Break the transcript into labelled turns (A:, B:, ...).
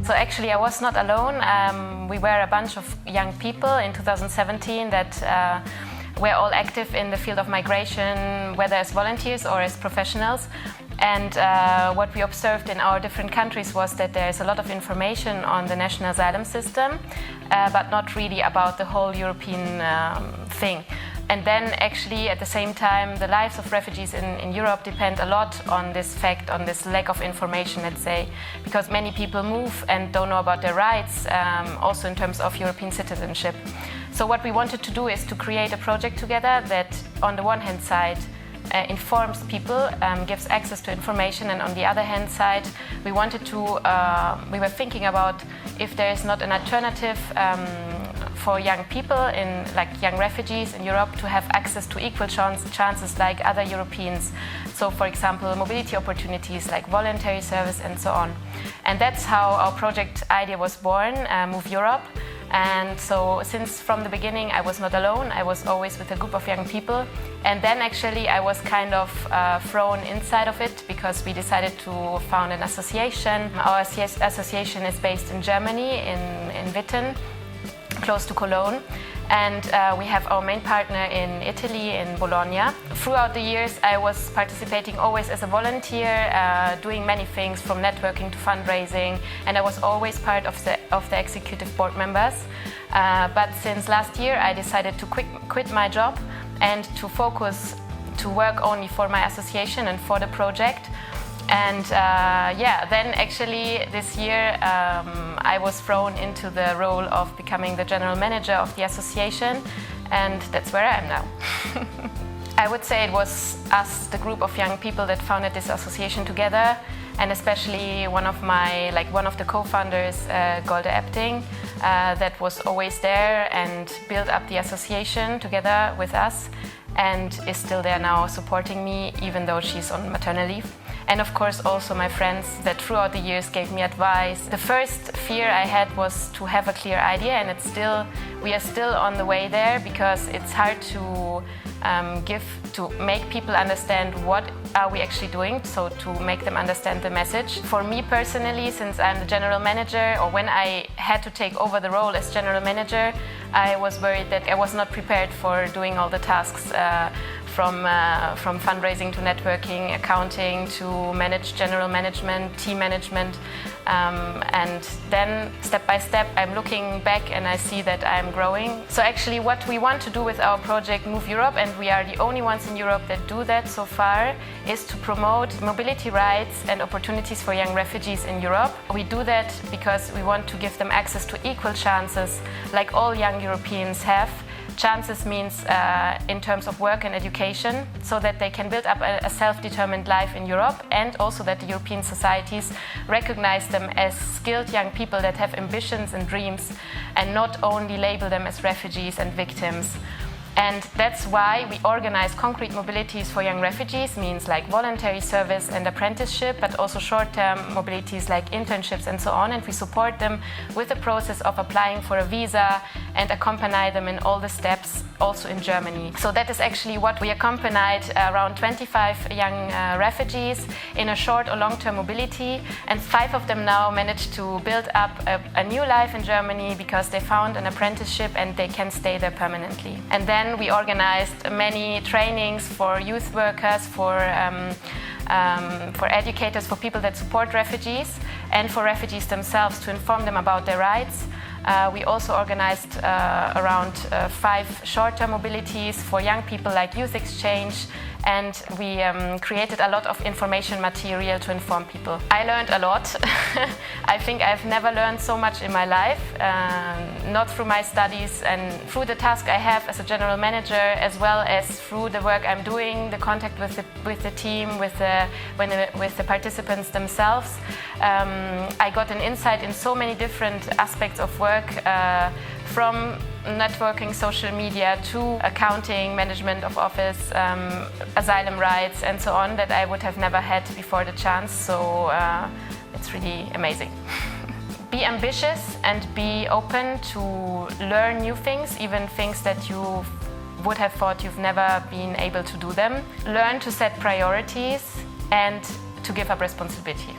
A: So actually I was not alone. We were a bunch of young people in 2017 that were all active in the field of migration, whether as volunteers or as professionals. And what we observed in our different countries was that there is a lot of information on the national asylum system, but not really about the whole European thing. And then actually at the same time the lives of refugees in Europe depend a lot on this fact, on this lack of information, let's say, because many people move and don't know about their rights, also in terms of European citizenship. So what we wanted to do is to create a project together that on the one hand side informs people, gives access to information, and on the other hand side we wanted to, we were thinking about if there is not an alternative for young people, like young refugees in Europe, to have access to equal chances like other Europeans. So for example, mobility opportunities like voluntary service and so on. And that's how our project idea was born, MovEurope. And so since from the beginning I was not alone, I was always with a group of young people. And then actually I was kind of thrown inside of it because we decided to found an association. Our association is based in Germany, in Witten, close to Cologne. And we have our main partner in Italy, in Bologna. Throughout the years I was participating always as a volunteer, doing many things from networking to fundraising, and I was always part of the executive board members. But since last year I decided to quit my job and to focus to work only for my association and for the project. And then actually this year I was thrown into the role of becoming the general manager of the association, and that's where I am now. I would say it was us, the group of young people, that founded this association together, and especially one of the co-founders, Golde Epting, that was always there and built up the association together with us and is still there now supporting me even though she's on maternity leave. And of course also my friends that throughout the years gave me advice. The first fear I had was to have a clear idea, and we are still on the way there because it's hard to make people understand what are we actually doing, so to make them understand the message. For me personally, since I'm the general manager, or when I had to take over the role as general manager, I was worried that I was not prepared for doing all the tasks from fundraising to networking, accounting, to general management, team management. And then step by step I'm looking back and I see that I'm growing. So actually what we want to do with our project MovEurope, and we are the only ones in Europe that do that so far, is to promote mobility rights and opportunities for young refugees in Europe. We do that because we want to give them access to equal chances like all young Europeans have. Chances means in terms of work and education, so that they can build up a self-determined life in Europe, and also that the European societies recognize them as skilled young people that have ambitions and dreams, and not only label them as refugees and victims. And that's why we organize concrete mobilities for young refugees, means like voluntary service and apprenticeship, but also short-term mobilities like internships and so on. And we support them with the process of applying for a visa and accompany them in all the steps, also in Germany. So that is actually what we accompanied around 25 young refugees in a short or long-term mobility. And 5 of them now managed to build up a new life in Germany because they found an apprenticeship and they can stay there permanently. And then we organized many trainings for youth workers, for educators, for people that support refugees, and for refugees themselves to inform them about their rights. We also organized around 5 short-term mobilities for young people, like youth exchange, and we created a lot of information material to inform people. I learned a lot. I think I've never learned so much in my life, not through my studies and through the task I have as a general manager, as well as through the work I'm doing, the contact with the team, with the participants themselves. I got an insight in so many different aspects of work, from networking, social media, to accounting, management of office, asylum rights, and so on, that I would have never had before the chance. So it's really amazing. Be ambitious and be open to learn new things, even things that you would have thought you've never been able to do them. Learn to set priorities and to give up responsibility.